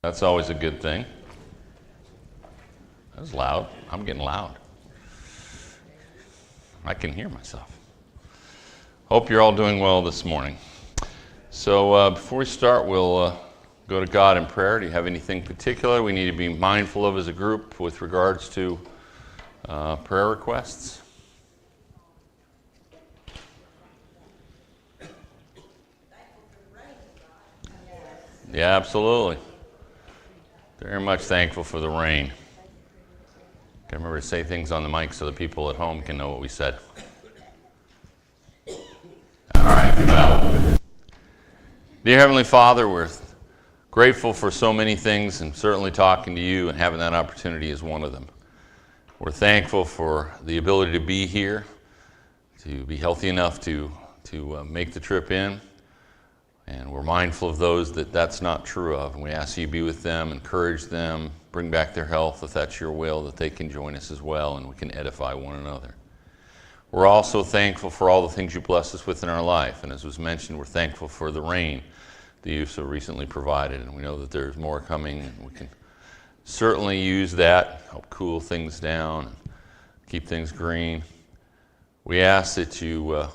That's always a good thing. That was loud. I'm getting loud. I can hear myself. Hope you're all doing well this morning. So before we start, we'll go to God in prayer. Do you have anything particular we need to be mindful of as a group with regards to prayer requests? Yeah, absolutely. Very much thankful for the rain. I remember to say things on the mic so the people at home can know what we said. All right. Well, dear Heavenly Father, we're grateful for so many things, and certainly talking to you and having that opportunity is one of them. We're thankful for the ability to be here, to be healthy enough to make the trip in. And we're mindful of those that that's not true of. And we ask you to be with them, encourage them, bring back their health if that's your will, that they can join us as well and we can edify one another. We're also thankful for all the things you bless us with in our life. And as was mentioned, we're thankful for the rain that you've so recently provided. And we know that there's more coming, and we can certainly use that, help cool things down, and keep things green. We ask that you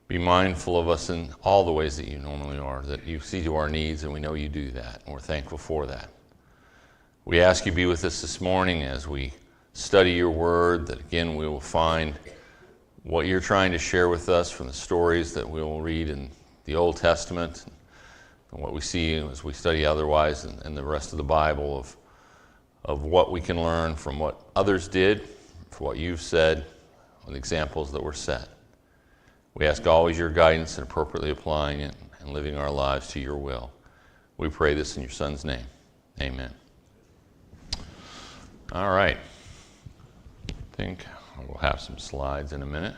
be mindful of us in all the ways that you normally are, that you see to our needs, and we know you do that, and we're thankful for that. We ask you to be with us this morning as we study your word, that again we will find what you're trying to share with us from the stories that we will read in the Old Testament, and what we see as we study otherwise in the rest of the Bible of what we can learn from what others did, for what you've said, and the examples that were set. We ask always your guidance in appropriately applying it and living our lives to your will. We pray this in your Son's name. Amen. All right. I think we'll have some slides in a minute.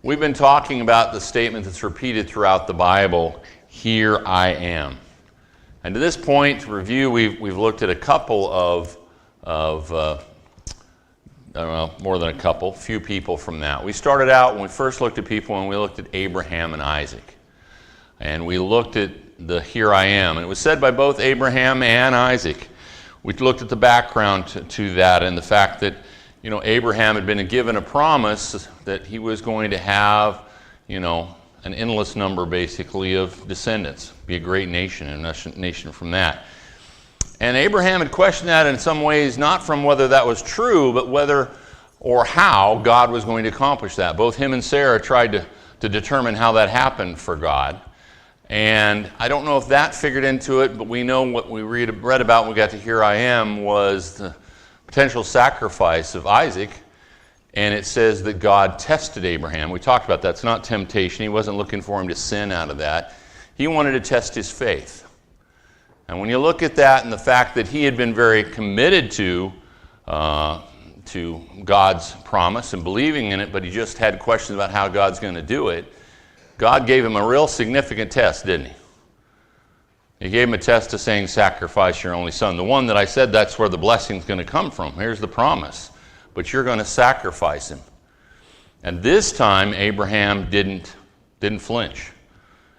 We've been talking about the statement that's repeated throughout the Bible, "Here I am." And to this point, to review, we've looked at a couple of more than a couple, few people from that. We started out when we first looked at people, and we looked at Abraham and Isaac. And we looked at the "Here I am." And it was said by both Abraham and Isaac. We looked at the background to that and the fact that, Abraham had been given a promise that he was going to have, an endless number basically of descendants, be a great nation, and a nation from that. And Abraham had questioned that in some ways, not from whether that was true, but whether or how God was going to accomplish that. Both him and Sarah tried to determine how that happened for God. And I don't know if that figured into it, but we know what we read about when we got to "Here I am" was the potential sacrifice of Isaac. And it says that God tested Abraham. We talked about that. It's not temptation. He wasn't looking for him to sin out of that. He wanted to test his faith. And when you look at that and the fact that he had been very committed to God's promise and believing in it, but he just had questions about how God's going to do it, God gave him a real significant test, didn't he? He gave him a test of saying, "Sacrifice your only son." The one that I said that's where the blessing's going to come from. Here's the promise. But you're going to sacrifice him. And this time, Abraham didn't flinch.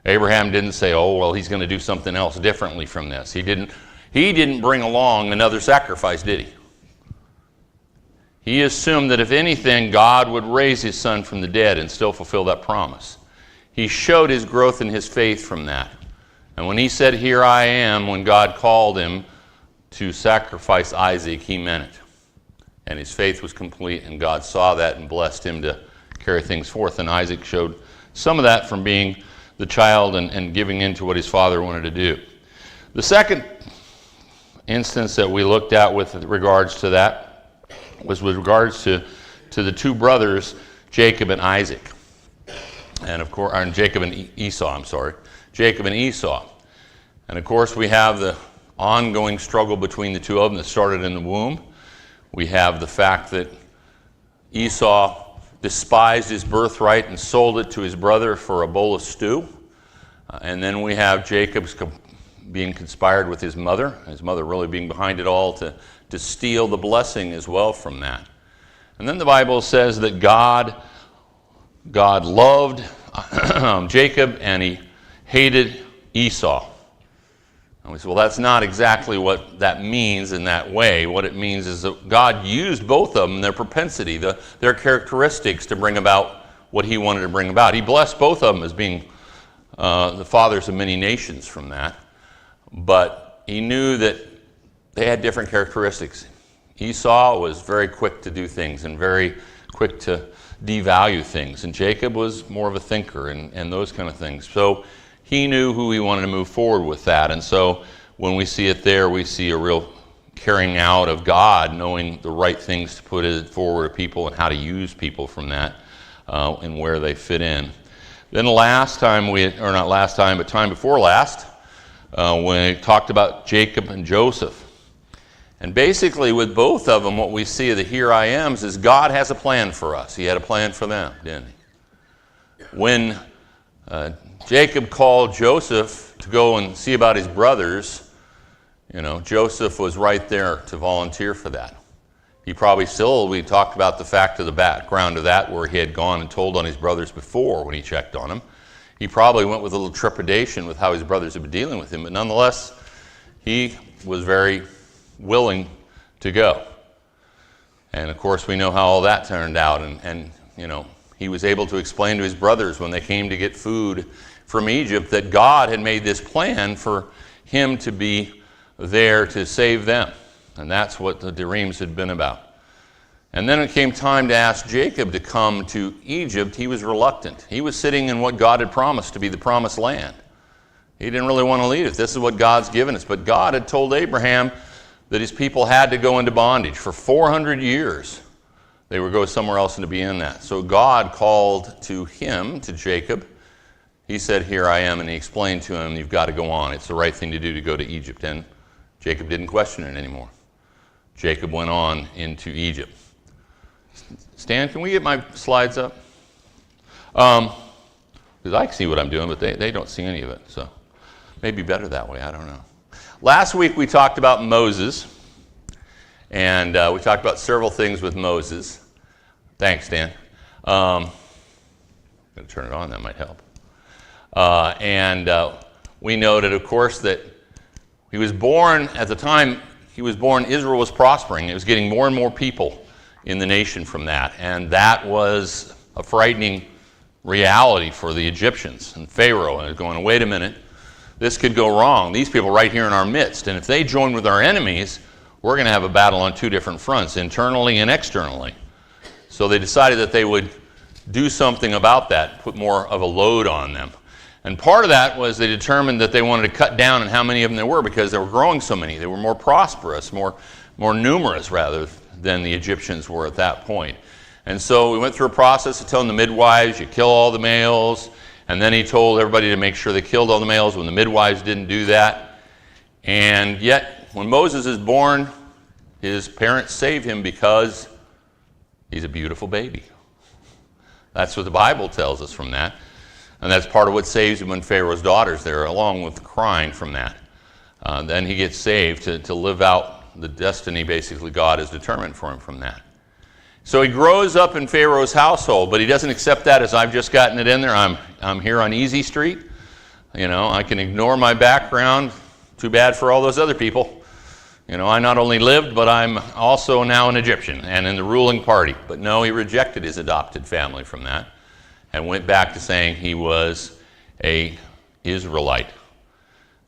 Abraham didn't say, "Oh, well, he's going to do something else differently from this." He didn't bring along another sacrifice, did he? He assumed that if anything, God would raise his son from the dead and still fulfill that promise. He showed his growth in his faith from that. And when he said, "Here I am," when God called him to sacrifice Isaac, he meant it. And his faith was complete, and God saw that and blessed him to carry things forth. And Isaac showed some of that from being the child and giving in to what his father wanted to do. The second instance that we looked at with regards to that was with regards to the two brothers, Jacob and Isaac. And of course, Jacob and Esau. And of course, we have the ongoing struggle between the two of them that started in the womb. We have the fact that Esau despised his birthright and sold it to his brother for a bowl of stew. And then we have Jacob's being conspired with his mother really being behind it all to steal the blessing as well from that. And then the Bible says that God loved Jacob and he hated Esau. And we say, well, that's not exactly what that means in that way. What it means is that God used both of them, their propensity, their characteristics to bring about what he wanted to bring about. He blessed both of them as being the fathers of many nations from that. But he knew that they had different characteristics. Esau was very quick to do things and very quick to devalue things. And Jacob was more of a thinker and those kind of things. So he knew who he wanted to move forward with that. And so when we see it there, we see a real carrying out of God, knowing the right things to put it forward to people and how to use people from that and where they fit in. Then last time, not last time, but time before last, when we talked about Jacob and Joseph. And basically with both of them, what we see of the here I ams is God has a plan for us. He had a plan for them, didn't he? When Jacob called Joseph to go and see about his brothers, Joseph was right there to volunteer for that. He probably still, we talked about the fact of the background of that, where he had gone and told on his brothers before when he checked on them. He probably went with a little trepidation with how his brothers had been dealing with him, but nonetheless, he was very willing to go. And of course, we know how all that turned out, and he was able to explain to his brothers when they came to get food from Egypt that God had made this plan for him to be there to save them. And that's what the dreams had been about. And then it came time to ask Jacob to come to Egypt. He was reluctant. He was sitting in what God had promised to be the promised land. He didn't really want to leave it. This is what God's given us. But God had told Abraham that his people had to go into bondage. For 400 years, they would go somewhere else and to be in that. So God called to him, to Jacob. He said, here I am, and he explained to him, you've got to go on. It's the right thing to do to go to Egypt. And Jacob didn't question it anymore. Jacob went on into Egypt. Stan, can we get my slides up? Because I can see what I'm doing, but they don't see any of it. So maybe better that way, I don't know. Last week we talked about Moses, and we talked about several things with Moses. Thanks, Dan. I'm going to turn it on, that might help. We noted, of course, that he was born, at the time he was born, Israel was prospering. It was getting more and more people in the nation from that, and that was a frightening reality for the Egyptians and Pharaoh. And going, wait a minute, this could go wrong. These people right here in our midst, and if they join with our enemies, we're going to have a battle on two different fronts, internally and externally. So they decided that they would do something about that, put more of a load on them. And part of that was they determined that they wanted to cut down on how many of them there were, because they were growing so many. They were more prosperous, more numerous rather than the Egyptians were at that point. And so we went through a process of telling the midwives, you kill all the males. And then he told everybody to make sure they killed all the males when the midwives didn't do that. And yet, when Moses is born, his parents save him because he's a beautiful baby. That's what the Bible tells us from that. And that's part of what saves him when Pharaoh's daughter's there, along with crying from that. Then he gets saved to live out the destiny, basically, God has determined for him from that. So he grows up in Pharaoh's household, but he doesn't accept that as I've just gotten it in there. I'm here on Easy Street. I can ignore my background. Too bad for all those other people. I not only lived, but I'm also now an Egyptian and in the ruling party. But no, he rejected his adopted family from that and went back to saying he was an Israelite.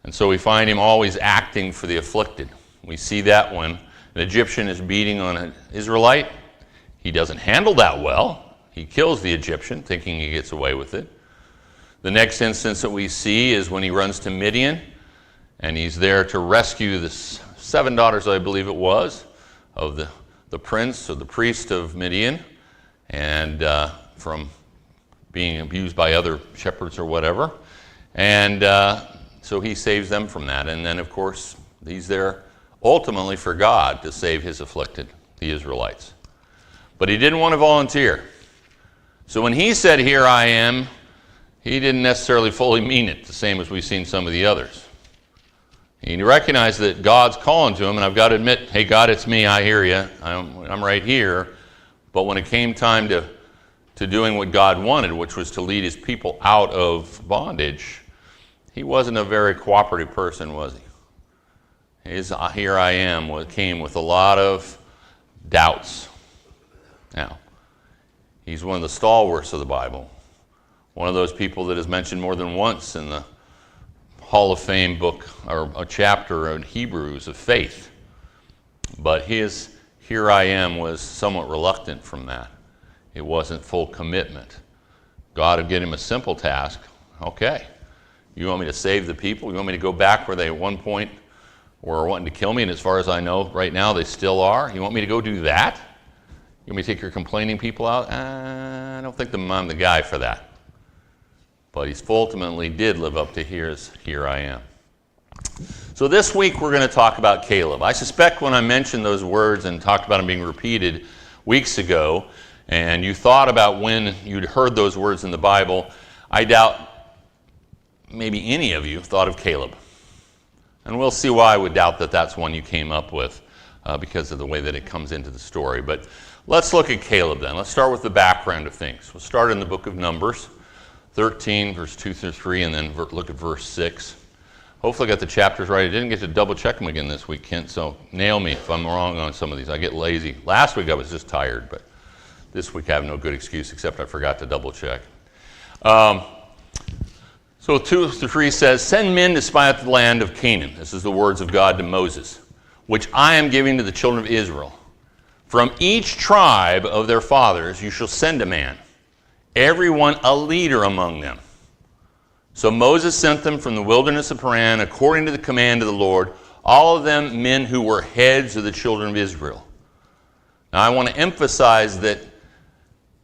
And so we find him always acting for the afflicted. We see that when an Egyptian is beating on an Israelite, he doesn't handle that well. He kills the Egyptian, thinking he gets away with it. The next instance that we see is when he runs to Midian, and he's there to rescue the 7 daughters, I believe it was, of the prince or the priest of Midian, and from being abused by other shepherds or whatever. And so he saves them from that. And then, of course, he's there ultimately for God to save his afflicted, the Israelites. But he didn't want to volunteer. So when he said, here I am, he didn't necessarily fully mean it, the same as we've seen some of the others. He recognized that God's calling to him, and I've got to admit, hey, God, it's me, I hear you, I'm right here. But when it came time to doing what God wanted, which was to lead his people out of bondage, he wasn't a very cooperative person, was he? his here I am came with a lot of doubts. Now, he's one of the stalwarts of the Bible, one of those people that is mentioned more than once in the Hall of Fame book or a chapter in Hebrews of faith. But his here I am was somewhat reluctant from that. It wasn't full commitment. God had given him a simple task. Okay, you want me to save the people? You want me to go back where they at one point were wanting to kill me, and as far as I know right now they still are? You want me to go do that? You want me to take your complaining people out? I don't think I'm the guy for that. But he ultimately did live up to here I am. So this week we're going to talk about Caleb. I suspect when I mentioned those words and talked about them being repeated weeks ago, and you thought about when you'd heard those words in the Bible, I doubt maybe any of you thought of Caleb. And we'll see why I would doubt that that's one you came up with because of the way that it comes into the story. But let's look at Caleb then. Let's start with the background of things. We'll start in the book of Numbers, 13, verse 2 through 3, and then look at verse 6. Hopefully I got the chapters right. I didn't get to double check them again this week, Kent, so nail me if I'm wrong on some of these. I get lazy. Last week I was just tired, but this week I have no good excuse except I forgot to double check. So 2 through 3 says, "Send men to spy out the land of Canaan." This is the words of God to Moses, "which I am giving to the children of Israel. From each tribe of their fathers you shall send a man, every one a leader among them." So Moses sent them from the wilderness of Paran according to the command of the Lord, all of them men who were heads of the children of Israel. Now I want to emphasize that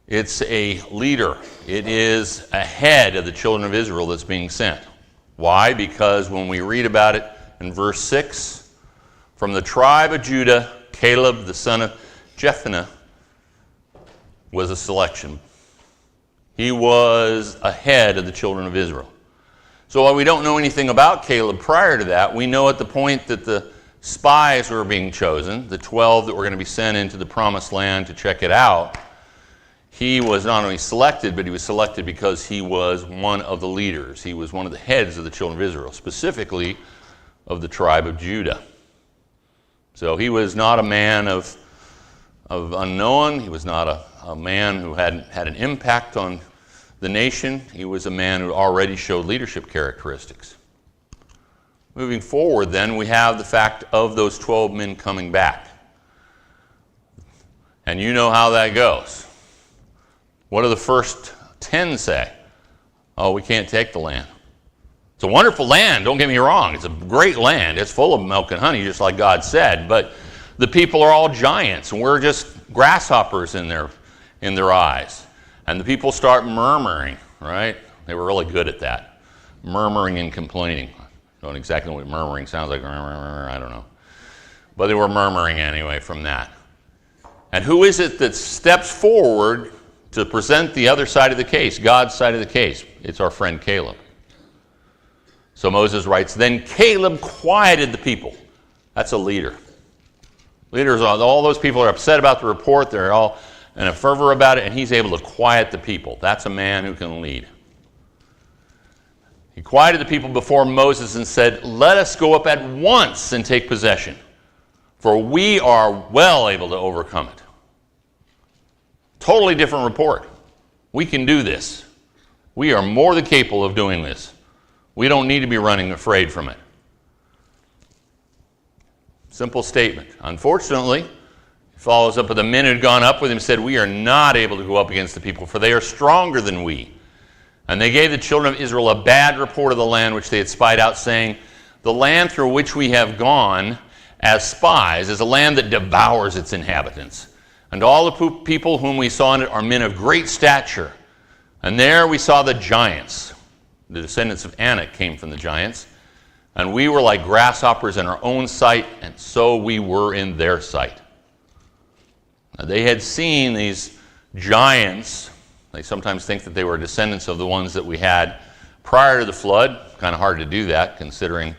it's a leader. It is a head of the children of Israel that's being sent. Why? Because when we read about it in verse 6, from the tribe of Judah, Caleb, the son of Jephunneh, was a selection. He was a head of the children of Israel. So while we don't know anything about Caleb prior to that, we know at the point that the spies were being chosen, the 12 that were going to be sent into the promised land to check it out, he was not only selected, but he was selected because he was one of the leaders. He was one of the heads of the children of Israel, specifically of the tribe of Judah. So he was not a man of unknown. He was not a man who had an impact on the nation. He was a man who already showed leadership characteristics. Moving forward then, we have the fact of those 12 men coming back. And you know how that goes. What do the first 10 say? Oh, we can't take the land. It's a wonderful land, don't get me wrong. It's a great land. It's full of milk and honey, just like God said. But the people are all giants, and we're just grasshoppers in their eyes. And the people start murmuring, right? They were really good at that. Murmuring and complaining. I don't exactly know what murmuring sounds like. I don't know. But they were murmuring anyway from that. And who is it that steps forward to present the other side of the case, God's side of the case? It's our friend Caleb. So Moses writes, "Then Caleb quieted the people." That's a leader. Leaders, all those people are upset about the report. They're all in a fervor about it, and he's able to quiet the people. That's a man who can lead. He quieted the people before Moses and said, "Let us go up at once and take possession, for we are well able to overcome it." Totally different report. We can do this. We are more than capable of doing this. We don't need to be running afraid from it. Simple statement. Unfortunately, he follows up with the men who had gone up with him and said, "We are not able to go up against the people, for they are stronger than we." And they gave the children of Israel a bad report of the land which they had spied out, saying, "The land through which we have gone as spies is a land that devours its inhabitants. And all the people whom we saw in it are men of great stature. And there we saw the giants." The descendants of Anak came from the giants. "And we were like grasshoppers in our own sight, and so we were in their sight." Now, they had seen these giants. They sometimes think that they were descendants of the ones that we had prior to the flood. Kind of hard to do that, considering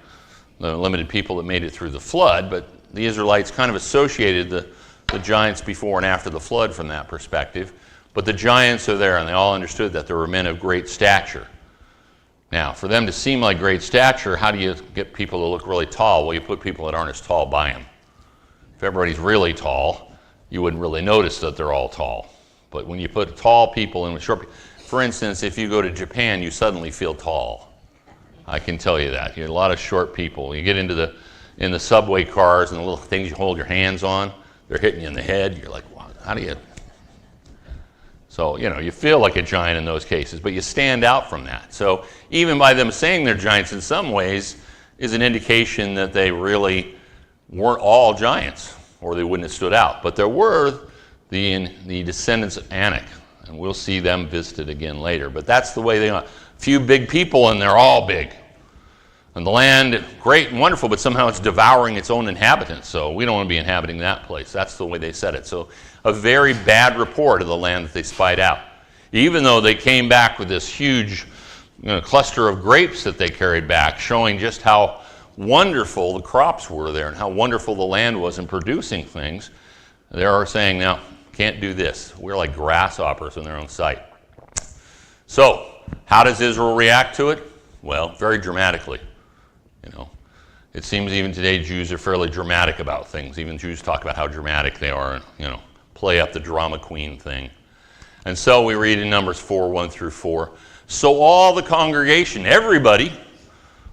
the limited people that made it through the flood. But the Israelites kind of associated the giants before and after the flood from that perspective. But the giants are there, and they all understood that there were men of great stature. Now, for them to seem like great stature, how do you get people to look really tall? Well, you put people that aren't as tall by them. If everybody's really tall, you wouldn't really notice that they're all tall. But when you put tall people in with short people, for instance, if you go to Japan, you suddenly feel tall. I can tell you that. You get a lot of short people. You get in the subway cars and the little things you hold your hands on, they're hitting you in the head. You're like, wow, how do you... So, you feel like a giant in those cases, but you stand out from that. So even by them saying they're giants in some ways is an indication that they really weren't all giants, or they wouldn't have stood out. But there were the descendants of Anak, and we'll see them visited again later. But that's the way they are. Few big people, and they're all big. And the land, great and wonderful, but somehow it's devouring its own inhabitants. So we don't want to be inhabiting that place. That's the way they said it. So a very bad report of the land that they spied out. Even though they came back with this huge cluster of grapes that they carried back, showing just how wonderful the crops were there and how wonderful the land was in producing things, they are saying, now, can't do this. We're like grasshoppers in their own sight. So how does Israel react to it? Well, very dramatically. It seems even today Jews are fairly dramatic about things. Even Jews talk about how dramatic they are and, play up the drama queen thing. And so we read in Numbers 4, 1 through 4, so all the congregation, everybody,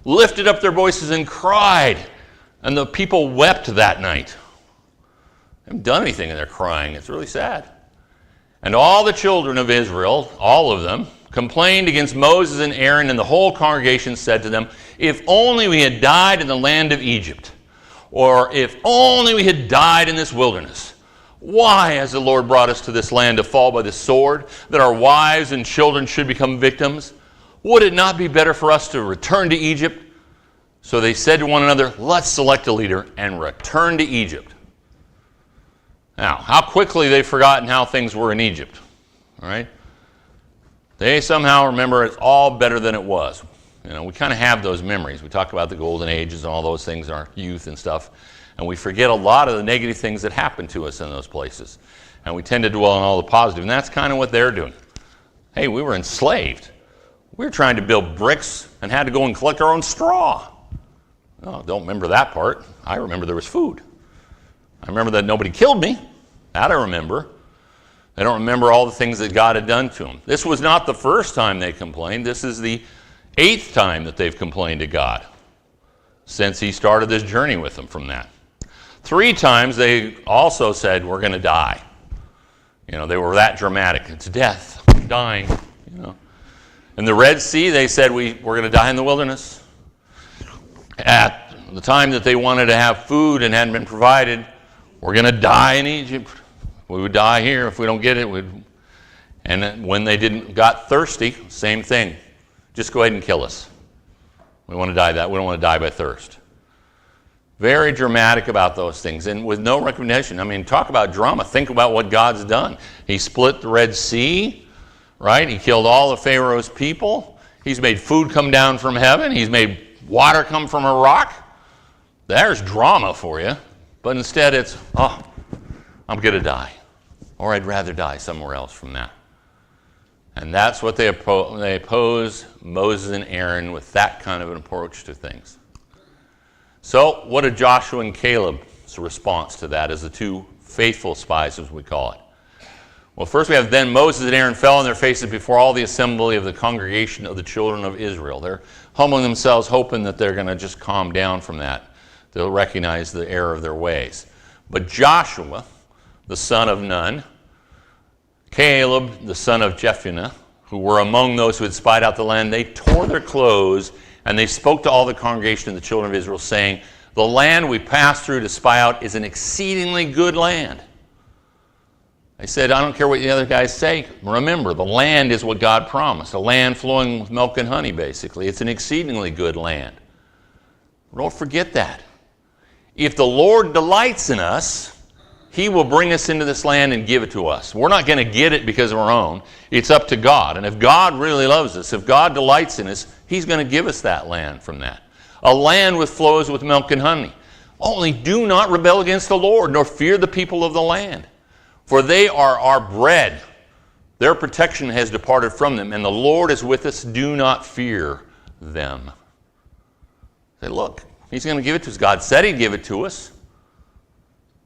lifted up their voices and cried, and the people wept that night. They haven't done anything and they're crying. It's really sad. And all the children of Israel, all of them, complained against Moses and Aaron, and the whole congregation said to them, if only we had died in the land of Egypt, or if only we had died in this wilderness. Why has the Lord brought us to this land to fall by the sword, that our wives and children should become victims? Would it not be better for us to return to Egypt? So they said to one another, let's select a leader and return to Egypt. Now, how quickly they've forgotten how things were in Egypt, all right? They somehow remember it's all better than it was. We kind of have those memories. We talk about the golden ages and all those things in our youth and stuff, and we forget a lot of the negative things that happened to us in those places. And we tend to dwell on all the positive, and that's kind of what they're doing. Hey, we were enslaved. We were trying to build bricks and had to go and collect our own straw. Oh, don't remember that part. I remember there was food. I remember that nobody killed me. That I remember. They don't remember all the things that God had done to them. This was not the first time they complained. This is the 8th time that they've complained to God since he started this journey with them from that. 3 times they also said, we're going to die. They were that dramatic. It's death, dying. In the Red Sea, they said, we're going to die in the wilderness. At the time that they wanted to have food and hadn't been provided, we're going to die in Egypt. We would die here if we don't get it. And then when they got thirsty, same thing. Just go ahead and kill us. We want to die that. We don't want to die by thirst. Very dramatic about those things, and with no recognition. I mean, talk about drama. Think about what God's done. He split the Red Sea, right? He killed all of Pharaoh's people. He's made food come down from heaven. He's made water come from a rock. There's drama for you. But instead it's, I'm going to die. Or I'd rather die somewhere else from that. And that's what they oppose Moses and Aaron with that kind of an approach to things. So what did Joshua and Caleb's response to that as the 2 faithful spies, as we call it? Well, first we have, then Moses and Aaron fell on their faces before all the assembly of the congregation of the children of Israel. They're humbling themselves, hoping that they're going to just calm down from that. They'll recognize the error of their ways. But Joshua, the son of Nun, Caleb, the son of Jephunneh, who were among those who had spied out the land, they tore their clothes, and they spoke to all the congregation of the children of Israel, saying, the land we passed through to spy out is an exceedingly good land. They said, I don't care what the other guys say. Remember, the land is what God promised, a land flowing with milk and honey, basically. It's an exceedingly good land. Don't forget that. If the Lord delights in us, he will bring us into this land and give it to us. We're not going to get it because of our own. It's up to God. And if God really loves us, if God delights in us, he's going to give us that land from that. A land which flows with milk and honey. Only do not rebel against the Lord, nor fear the people of the land. For they are our bread. Their protection has departed from them, and the Lord is with us. Do not fear them. Say, look, he's going to give it to us. God said he'd give it to us.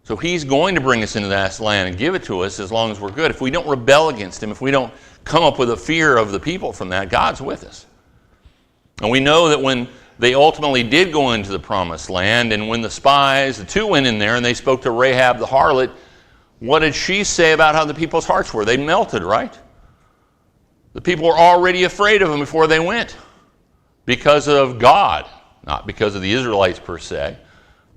So he's going to bring us into that land and give it to us as long as we're good. If we don't rebel against him, if we don't come up with a fear of the people from that, God's with us. And we know that when they ultimately did go into the promised land, and when the spies, the two went in there and they spoke to Rahab the harlot, what did she say about how the people's hearts were? They melted, right? The people were already afraid of them before they went because of God, not because of the Israelites per se.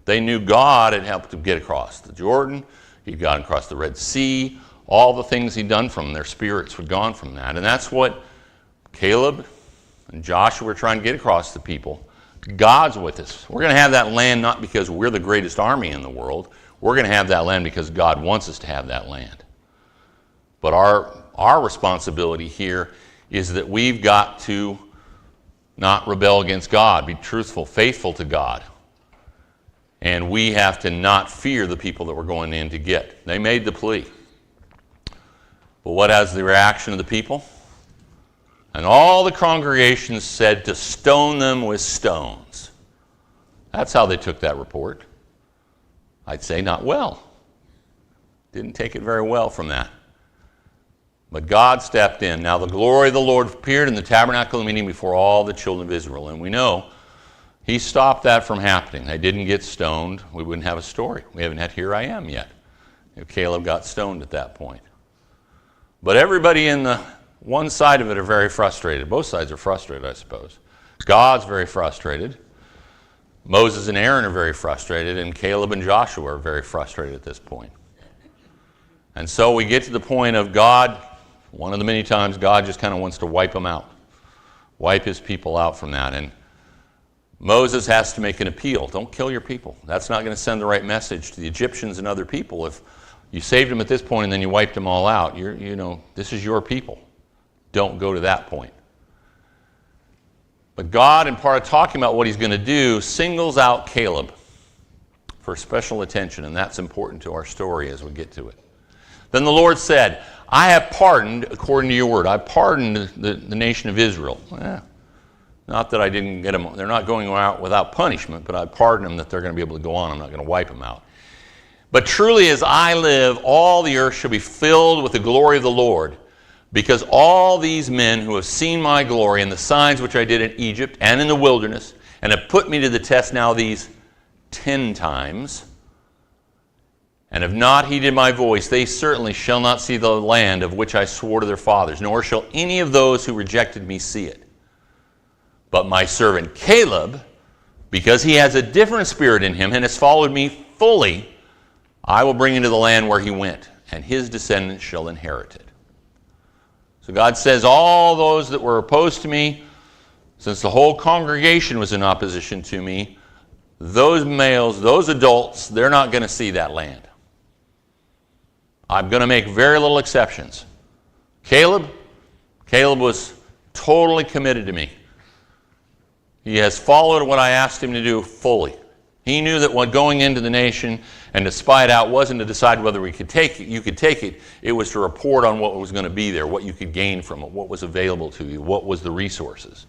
They knew God had helped them get across the Jordan. He'd gotten across the Red Sea. All the things he'd done from them, their spirits were gone from that. And that's what Caleb and Joshua were trying to get across the people. God's with us. We're going to have that land not because we're the greatest army in the world. We're going to have that land because God wants us to have that land. But our responsibility here is that we've got to not rebel against God, be truthful, faithful to God. And we have to not fear the people that we're going in to get. They made the plea. But what has the reaction of the people? And all the congregations said to stone them with stones. That's how they took that report. I'd say not well. Didn't take it very well from that. But God stepped in. Now the glory of the Lord appeared in the tabernacle meeting before all the children of Israel. And we know he stopped that from happening. They didn't get stoned. We wouldn't have a story. We haven't had Here I Am yet. If Caleb got stoned at that point. But everybody in the one side of it are very frustrated. Both sides are frustrated, I suppose. God's very frustrated. Moses and Aaron are very frustrated, and Caleb and Joshua are very frustrated at this point. And so we get to the point of God, one of the many times God just kind of wants to wipe them out. Wipe his people out from that. And Moses has to make an appeal. Don't kill your people. That's not going to send the right message to the Egyptians and other people. If you saved them at this point and then you wiped them all out, this is your people. Don't go to that point. But God, in part of talking about what he's going to do, singles out Caleb for special attention, and that's important to our story as we get to it. Then the Lord said, I have pardoned according to your word. I pardoned the nation of Israel. Not that I didn't get them, they're not going out without punishment, but I pardoned them that they're going to be able to go on. I'm not going to wipe them out. But truly as I live, all the earth shall be filled with the glory of the Lord, because all these men who have seen my glory and the signs which I did in Egypt and in the wilderness, and have put me to the test now these 10 times, and have not heeded my voice, they certainly shall not see the land of which I swore to their fathers, nor shall any of those who rejected me see it. But my servant Caleb, because he has a different spirit in him and has followed me fully, I will bring into the land where he went, and his descendants shall inherit it. So God says, all those that were opposed to me, since the whole congregation was in opposition to me, those males, those adults, they're not going to see that land. I'm going to make very little exceptions. Caleb was totally committed to me. He has followed what I asked him to do fully. He knew that when going into the nation and to spy it out wasn't to decide whether we could take it, you could take it. It was to report on what was going to be there, what you could gain from it, what was available to you, what was the resources.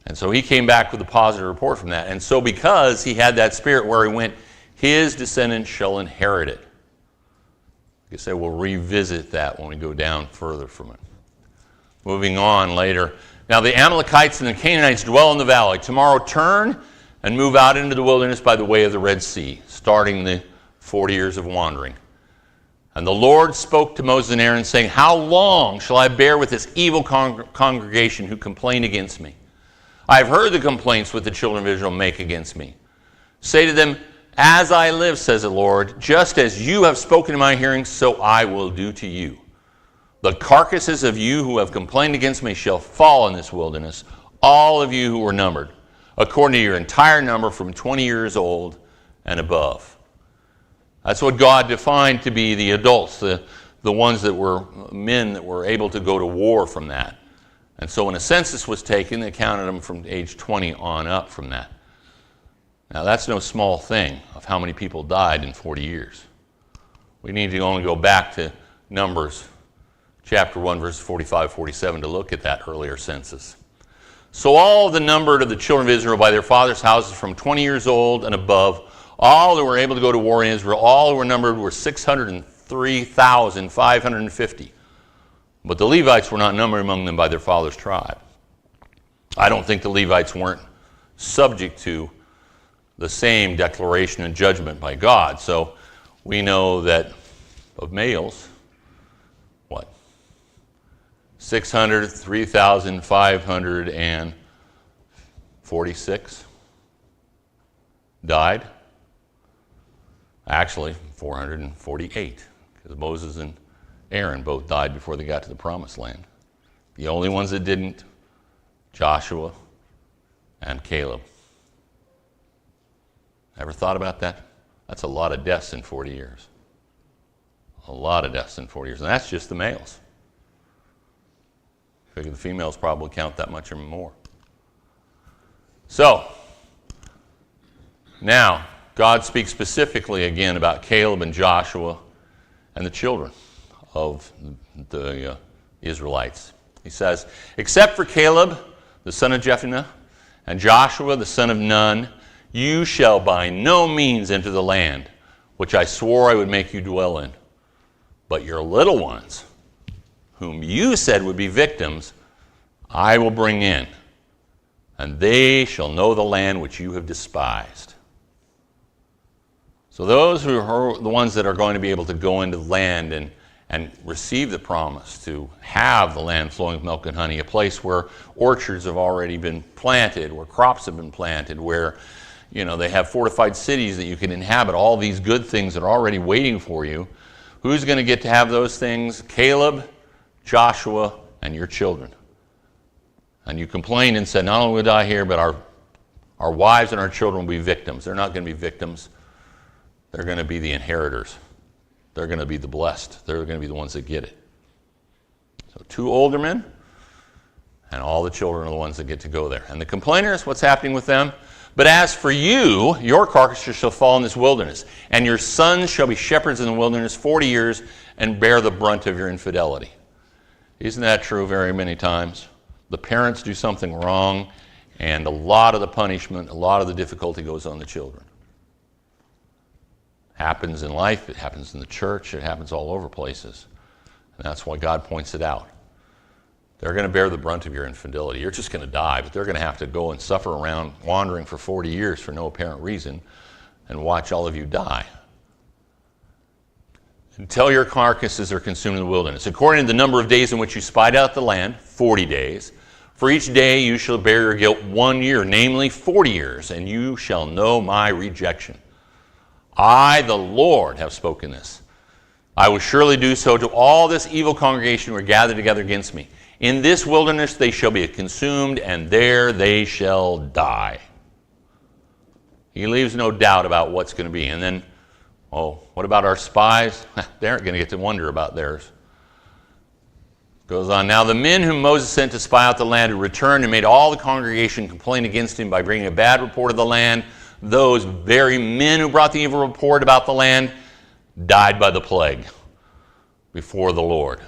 And so he came back with a positive report from that. And so because he had that spirit where he went, his descendants shall inherit it. I guess I will revisit that when we go down further from it. Moving on later. Now the Amalekites and the Canaanites dwell in the valley. Tomorrow turn and move out into the wilderness by the way of the Red Sea, starting the 40 years of wandering. And the Lord spoke to Moses and Aaron, saying, how long shall I bear with this evil congregation who complain against me? I have heard the complaints which the children of Israel make against me. Say to them, as I live, says the Lord, just as you have spoken in my hearing, so I will do to you. The carcasses of you who have complained against me shall fall in this wilderness, all of you who were numbered, according to your entire number from 20 years old and above. That's what God defined to be the adults, the ones that were men that were able to go to war from that. And so when a census was taken, they counted them from age 20 on up from that. Now that's no small thing of how many people died in 40 years. We need to only go back to Numbers chapter 1, verses 45, 47 to look at that earlier census. So all the numbered of the children of Israel by their fathers' houses from 20 years old and above, all who were able to go to war in Israel, all who were numbered were 603,550. But the Levites were not numbered among them by their fathers' tribe. I don't think the Levites weren't subject to the same declaration and judgment by God. So we know that of males, 603,546 died. Actually, 448, because Moses and Aaron both died before they got to the promised land. The only ones that didn't, Joshua and Caleb. Ever thought about that? That's a lot of deaths in 40 years. A lot of deaths in 40 years, and that's just the males. I figure the females probably count that much or more. So, now, God speaks specifically again about Caleb and Joshua and the children of the Israelites. He says, except for Caleb, the son of Jephunneh, and Joshua, the son of Nun, you shall by no means enter the land, which I swore I would make you dwell in. But your little ones, whom you said would be victims, I will bring in, and they shall know the land which you have despised. So those who are the ones that are going to be able to go into the land and receive the promise to have the land flowing with milk and honey, a place where orchards have already been planted, where crops have been planted, where they have fortified cities that you can inhabit, all these good things that are already waiting for you. Who's going to get to have those things? Caleb, Joshua, and your children. And you complained and said, not only will we die here, but our wives and our children will be victims. They're not going to be victims. They're going to be the inheritors. They're going to be the blessed. They're going to be the ones that get it. So 2 older men, and all the children are the ones that get to go there. And the complainers, what's happening with them? But as for you, your carcasses shall fall in this wilderness, and your sons shall be shepherds in the wilderness 40 years and bear the brunt of your infidelity. Isn't that true very many times? The parents do something wrong, and a lot of the punishment, a lot of the difficulty goes on the children. It happens in life, it happens in the church, it happens all over places. And that's why God points it out. They're going to bear the brunt of your infidelity. You're just going to die, but they're going to have to go and suffer around wandering for 40 years for no apparent reason and watch all of you die. Until your carcasses are consumed in the wilderness. According to the number of days in which you spied out the land, 40 days, for each day you shall bear your guilt 1 year, namely 40 years, and you shall know my rejection. I, the Lord, have spoken this. I will surely do so to all this evil congregation who are gathered together against me. In this wilderness they shall be consumed, and there they shall die. He leaves no doubt about what's going to be. And then, what about our spies? They aren't going to get to wonder about theirs. Goes on, now the men whom Moses sent to spy out the land had returned and made all the congregation complain against him by bringing a bad report of the land. Those very men who brought the evil report about the land died by the plague before the Lord.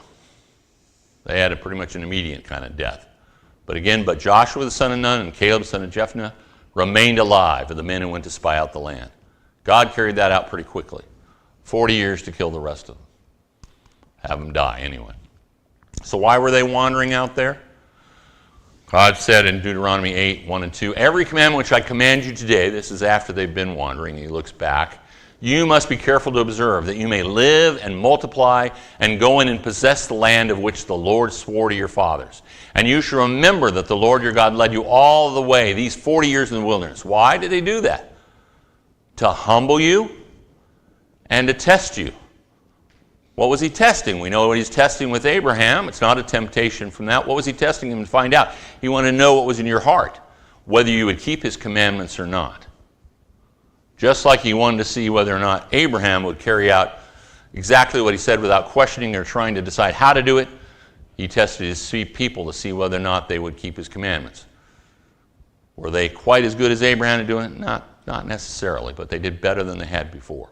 They had pretty much an immediate kind of death. But Joshua the son of Nun and Caleb the son of Jephunneh remained alive of the men who went to spy out the land. God carried that out pretty quickly. 40 years to kill the rest of them. Have them die anyway. So why were they wandering out there? God said in Deuteronomy 8, 1 and 2, every commandment which I command you today, this is after they've been wandering, he looks back, you must be careful to observe, that you may live and multiply and go in and possess the land of which the Lord swore to your fathers. And you shall remember that the Lord your God led you all the way, these 40 years in the wilderness. Why did he do that? To humble you and to test you. What was he testing? We know what he's testing with Abraham. It's not a temptation from that. What was he testing him to find out? He wanted to know what was in your heart, whether you would keep his commandments or not. Just like he wanted to see whether or not Abraham would carry out exactly what he said without questioning or trying to decide how to do it, he tested his people to see whether or not they would keep his commandments. Were they quite as good as Abraham at doing it? Not necessarily, but they did better than they had before.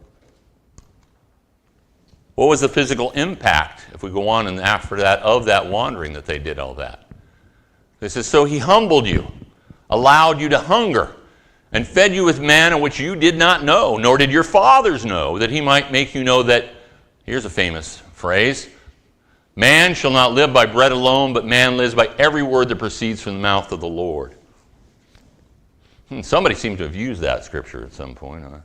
What was the physical impact, if we go on and after that, of that wandering that they did all that? It says, so he humbled you, allowed you to hunger, and fed you with manna which you did not know, nor did your fathers know, that he might make you know that, here's a famous phrase, man shall not live by bread alone, but man lives by every word that proceeds from the mouth of the Lord. Somebody seemed to have used that scripture at some point. I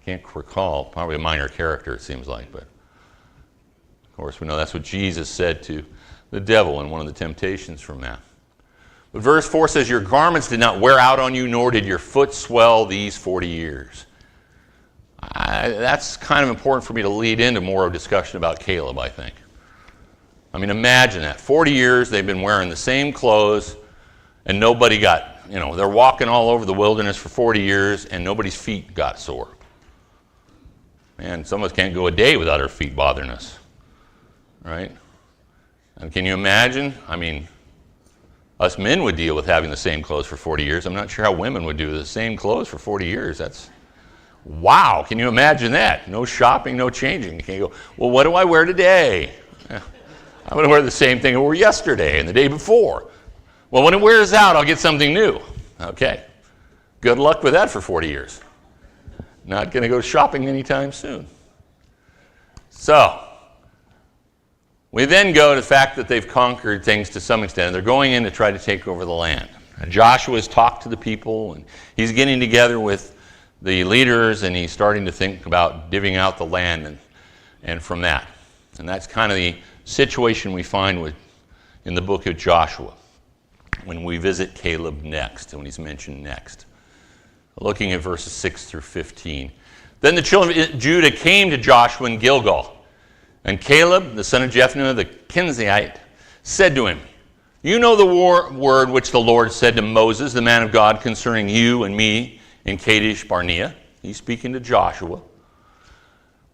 can't recall. Probably a minor character, it seems like. But of course, we know that's what Jesus said to the devil in one of the temptations from that. But verse 4 says, your garments did not wear out on you, nor did your foot swell these 40 years. That's kind of important for me to lead into more of a discussion about Caleb, I think. I mean, imagine that. 40 years they've been wearing the same clothes, and nobody got, they're walking all over the wilderness for 40 years, and nobody's feet got sore. Man, some of us can't go a day without our feet bothering us, right? And can you imagine? I mean, us men would deal with having the same clothes for 40 years. I'm not sure how women would do the same clothes for 40 years. That's, wow, can you imagine that? No shopping, no changing. You can't go, well, what do I wear today? I'm going to wear the same thing I wore yesterday and the day before. Well, when it wears out, I'll get something new. Okay. Good luck with that for 40 years. Not going to go shopping anytime soon. So, we then go to the fact that they've conquered things to some extent, and they're going in to try to take over the land. And Joshua has talked to the people, and he's getting together with the leaders, and he's starting to think about divvying out the land and from that. And that's kind of the situation we find in the book of Joshua when we visit Caleb next, and when he's mentioned next. Looking at verses 6 through 15. Then the children of Judah came to Joshua in Gilgal. And Caleb, the son of Jephunneh, the Kenizzite, said to him, you know the word which the Lord said to Moses, the man of God, concerning you and me in Kadesh Barnea. He's speaking to Joshua.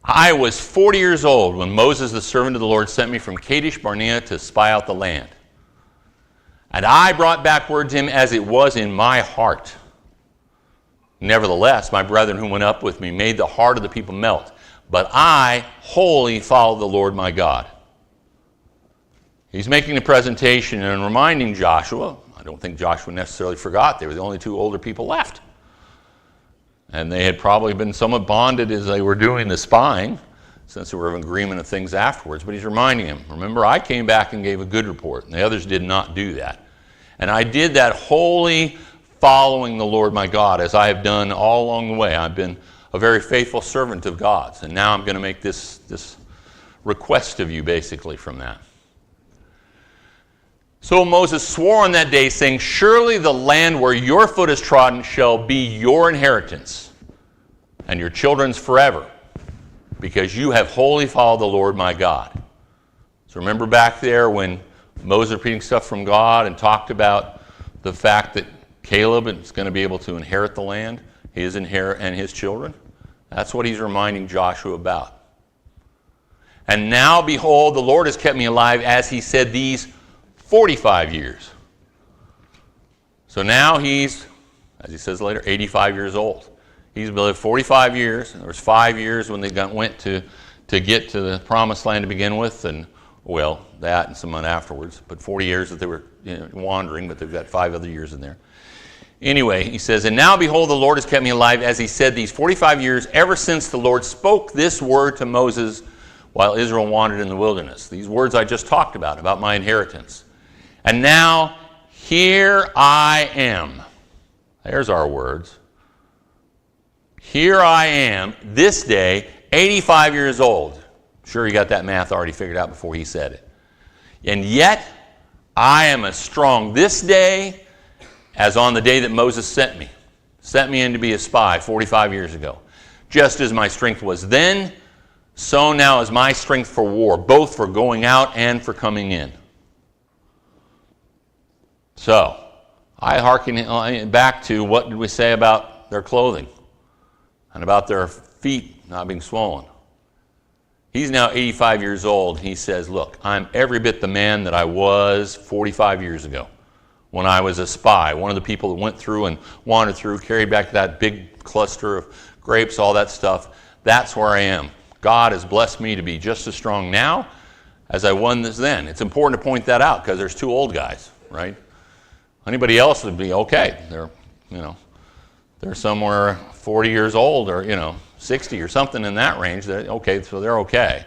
I was 40 years old when Moses, the servant of the Lord, sent me from Kadesh Barnea to spy out the land. And I brought back word to him as it was in my heart. Nevertheless, my brethren who went up with me made the heart of the people melt. But I wholly followed the Lord my God. He's making a presentation and reminding Joshua. I don't think Joshua necessarily forgot. They were the only two older people left. And they had probably been somewhat bonded as they were doing the spying, since they were in agreement of things afterwards. But he's reminding him, remember, I came back and gave a good report, and the others did not do that. And I did that wholly following the Lord my God, as I have done all along the way. I've been a very faithful servant of God's, and now I'm going to make this request of you, basically, from that. So Moses swore on that day, saying, surely the land where your foot is trodden shall be your inheritance, and your children's forever, because you have wholly followed the Lord my God. So remember back there when Moses was reading stuff from God and talked about the fact that Caleb is going to be able to inherit the land, his and his children? That's what he's reminding Joshua about. And now, behold, the Lord has kept me alive, as he said, these 45 years. So now he's, as he says later, 85 years old. He's lived 45 years. There was 5 years when they went to get to the promised land to begin with, and, well, that and some months afterwards. But 40 years that they were wandering, but they've got 5 other years in there. Anyway, he says, and now, behold, the Lord has kept me alive, as he said, these 45 years, ever since the Lord spoke this word to Moses while Israel wandered in the wilderness. These words I just talked about my inheritance. And now, here I am. There's our words. Here I am, this day, 85 years old. Sure, he got that math already figured out before he said it. And yet, I am as strong this day as on the day that Moses sent me in to be a spy 45 years ago. Just as my strength was then, so now is my strength for war, both for going out and for coming in. So, I hearken back to what did we say about their clothing and about their feet not being swollen. He's now 85 years old. He says, look, I'm every bit the man that I was 45 years ago when I was a spy, one of the people that went through and wandered through, carried back that big cluster of grapes, all that stuff. That's where I am. God has blessed me to be just as strong now as I was then. It's important to point that out because there's two old guys, right? Anybody else would be okay. They're somewhere 40 years old or 60 or something in that range. Okay, so they're okay.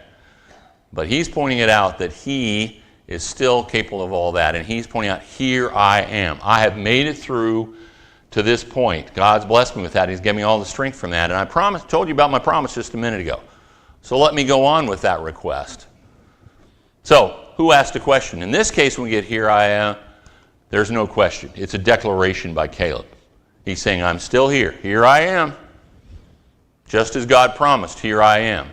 But he's pointing it out that he is still capable of all that, and he's pointing out, here I am. I have made it through to this point. God's blessed me with that. He's given me all the strength from that, and I told you about my promise just a minute ago. So let me go on with that request. So, who asked a question? In this case, when we get here I am, there's no question. It's a declaration by Caleb. He's saying, I'm still here. Here I am. Just as God promised, here I am.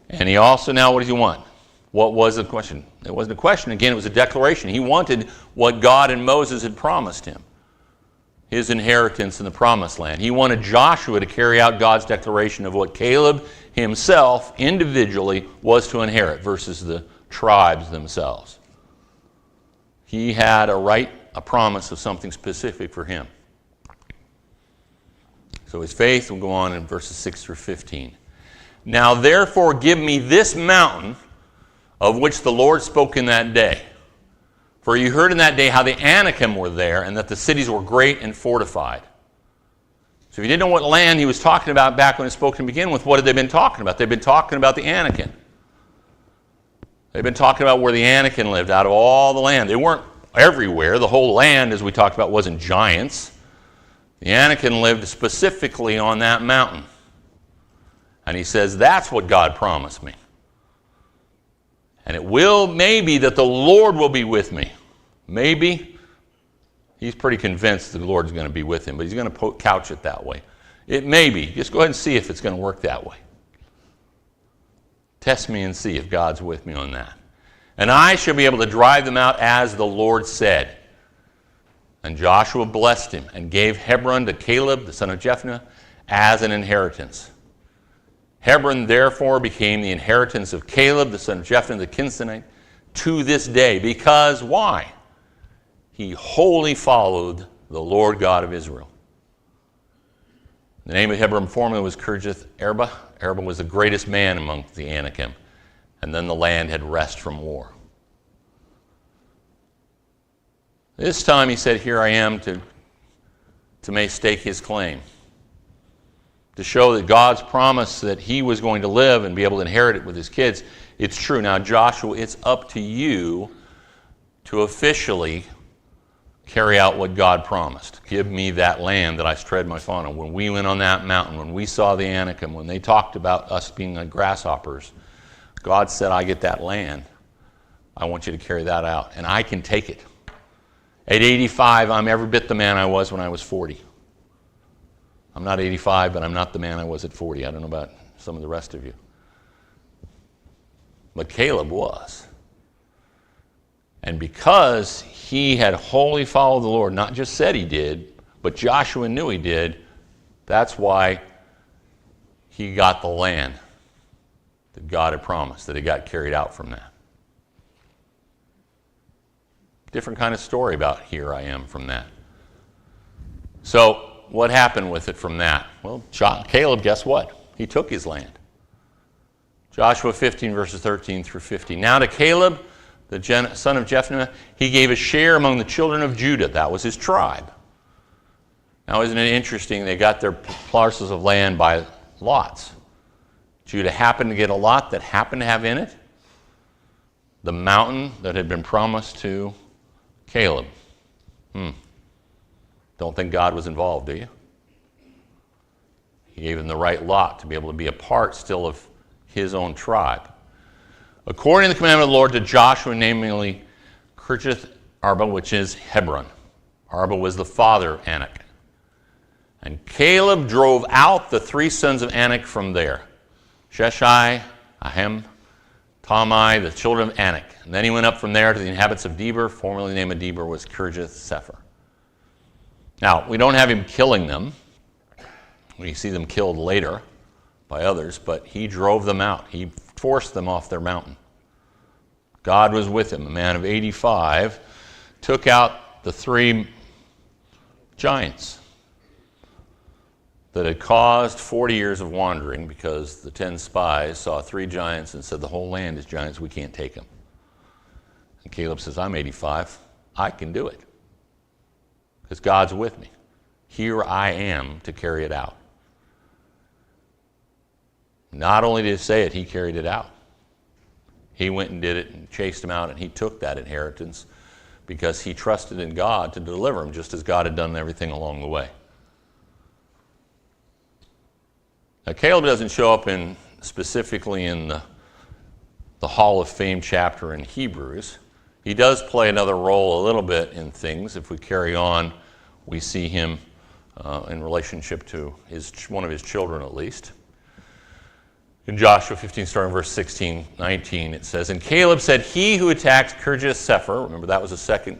And he also, now what does he want? What was the question? It wasn't a question. Again, it was a declaration. He wanted what God and Moses had promised him, his inheritance in the promised land. He wanted Joshua to carry out God's declaration of what Caleb himself individually was to inherit versus the tribes themselves. He had a promise of something specific for him. So his faith will go on in verses 6 through 15. Now therefore give me this mountain of which the Lord spoke in that day. For you heard in that day how the Anakim were there, and that the cities were great and fortified. So if you didn't know what land he was talking about back when he spoke to begin with, what had they been talking about? They've been talking about the Anakim. They've been talking about where the Anakim lived out of all the land. They weren't everywhere. The whole land, as we talked about, wasn't giants. The Anakim lived specifically on that mountain. And he says, that's what God promised me. And it will, maybe, that the Lord will be with me. Maybe. He's pretty convinced the Lord's going to be with him, but he's going to couch it that way. It may be. Just go ahead and see if it's going to work that way. Test me and see if God's with me on that. And I shall be able to drive them out as the Lord said. And Joshua blessed him and gave Hebron to Caleb, the son of Jephunneh, as an inheritance. Hebron therefore became the inheritance of Caleb, the son of Jephunneh, the Kenizzite, to this day. Because why? He wholly followed the Lord God of Israel. The name of Hebron formerly was Kirjath Arba. Arba was the greatest man among the Anakim. And then the land had rest from war. This time he said, here I am, to stake his claim. To show that God's promise that he was going to live and be able to inherit it with his kids, it's true. Now, Joshua, it's up to you to officially carry out what God promised. Give me that land that I tread my foot on. When we went on that mountain, when we saw the Anakim, when they talked about us being like grasshoppers, God said, I get that land. I want you to carry that out, and I can take it. At 85, I'm every bit the man I was when I was 40. I'm not 85, but I'm not the man I was at 40. I don't know about some of the rest of you. But Caleb was. And because he had wholly followed the Lord, not just said he did, but Joshua knew he did, that's why he got the land that God had promised, that it got carried out from that. Different kind of story about here I am from that. So, what happened with it from that? Well, Caleb, guess what? He took his land. Joshua 15, verses 13 through 15. Now to Caleb, the son of Jephunneh, he gave a share among the children of Judah. That was his tribe. Now, isn't it interesting? They got their parcels of land by lots. Judah happened to get a lot that happened to have in it the mountain that had been promised to Caleb. Don't think God was involved, do you? He gave him the right lot to be able to be a part still of his own tribe. According to the commandment of the Lord to Joshua, namely Kirjath Arba, which is Hebron. Arba was the father of Anak. And Caleb drove out the three sons of Anak from there. Sheshai, Ahem, Talmai, the children of Anak. And then he went up from there to the inhabitants of Debir. Formerly the name of Debir was Kirjath Sepher. Now, we don't have him killing them. We see them killed later by others, but he drove them out. He forced them off their mountain. God was with him. A man of 85 took out the three giants that had caused 40 years of wandering because the 10 spies saw three giants and said, the whole land is giants, we can't take them. And Caleb says, I'm 85, I can do it. because God's with me. Here I am to carry it out. Not only did he say it, he carried it out. He went and did it and chased him out, and he took that inheritance because he trusted in God to deliver him, just as God had done everything along the way. Now, Caleb doesn't show up specifically in the Hall of Fame chapter in Hebrews. He does play another role a little bit in things. If we carry on, we see him in relationship to one of his children at least. In Joshua 15, starting verse 16, 19, it says, "And Caleb said, he who attacked Kirjath-Sepher," remember that was the second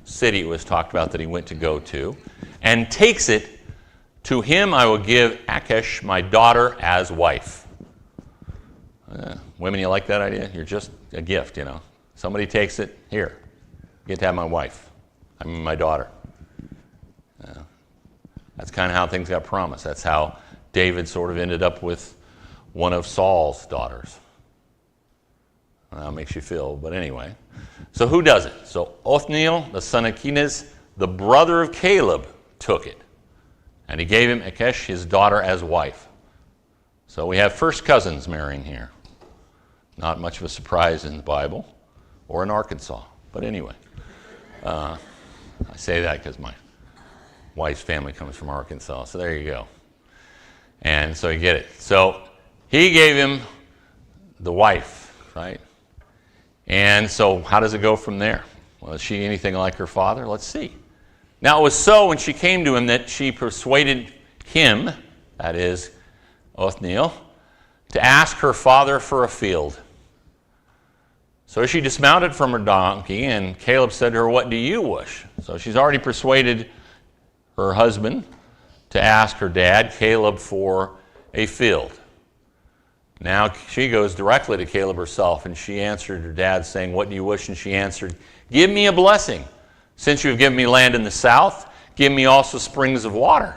city it was talked about that he went to go to, "and takes it, to him I will give Achish, my daughter, as wife." Women, you like that idea? You're just a gift, you know. Somebody takes it, here, you get to have my wife. I mean, my daughter. That's kind of how things got promised. That's how David sort of ended up with one of Saul's daughters. That makes you feel, but anyway. So who does it? So Othniel, the son of Kenaz, the brother of Caleb, took it. And he gave him Achish, his daughter, as wife. So we have first cousins marrying here. Not much of a surprise in the Bible or in Arkansas. But anyway, I say that because my wife's family comes from Arkansas. So there you go. And so you get it. So he gave him the wife, right? And so how does it go from there? Well, is she anything like her father? Let's see. Now it was so when she came to him that she persuaded him, that is Othniel, to ask her father for a field. So she dismounted from her donkey, and Caleb said to her, "What do you wish?" So she's already persuaded her husband to ask her dad, Caleb, for a field. Now she goes directly to Caleb herself, and she answered her dad, saying, "What do you wish?" And she answered, "Give me a blessing. Since you have given me land in the south, give me also springs of water."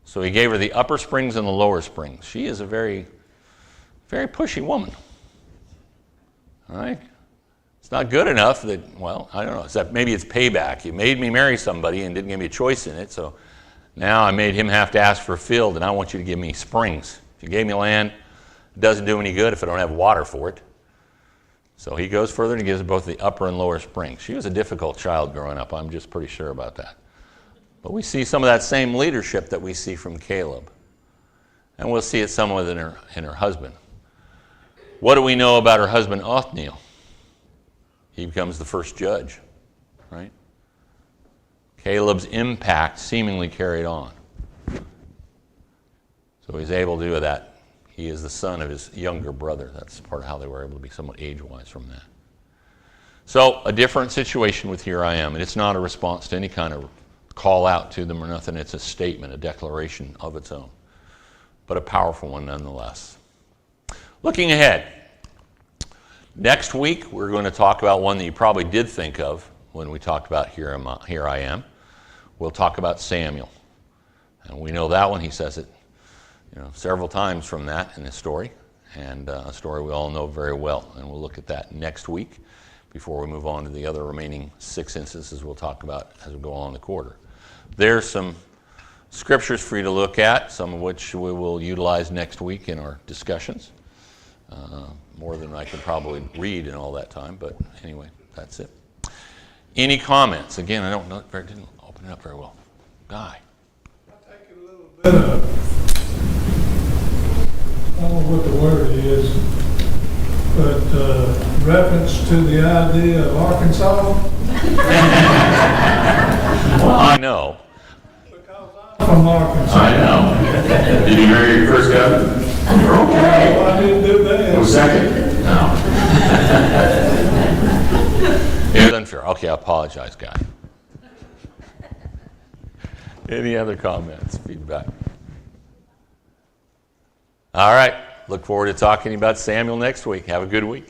So he gave her the upper springs and the lower springs. She is a very, very pushy woman. All right? It's not good enough that, well, I don't know, except maybe it's payback. You made me marry somebody and didn't give me a choice in it, so now I made him have to ask for a field, and I want you to give me springs. If you gave me land, it doesn't do any good if I don't have water for it. So he goes further and he gives her both the upper and lower springs. She was a difficult child growing up. I'm just pretty sure about that. But we see some of that same leadership that we see from Caleb. And we'll see it somewhat in her husband. What do we know about her husband, Othniel? He becomes the first judge, right? Caleb's impact seemingly carried on. So he's able to do that. He is the son of his younger brother. That's part of how they were able to be somewhat age-wise from that. So a different situation with Here I Am. And it's not a response to any kind of call out to them or nothing. It's a statement, a declaration of its own. But a powerful one nonetheless. Looking ahead. Next week, we're going to talk about one that you probably did think of when we talked about Here I Am. We'll talk about Samuel. And we know that one. He says it several times from that in his story, and a story we all know very well. And we'll look at that next week before we move on to the other remaining 6 instances we'll talk about as we go along the quarter. There's some scriptures for you to look at, some of which we will utilize next week in our discussions. More than I could probably read in all that time, but anyway, that's it. Any comments? Again, I don't know, didn't open it up very well. Guy. I'll take it a little bit of, I don't know what the word is, but reference to the idea of Arkansas. Well, I know. Because I'm from Arkansas. I know. Did you marry your first cousin? You're okay. Well, I didn't do that. No second? No. It was unfair. Okay, I apologize, Guy. Any other comments, feedback? All right. Look forward to talking about Samuel next week. Have a good week.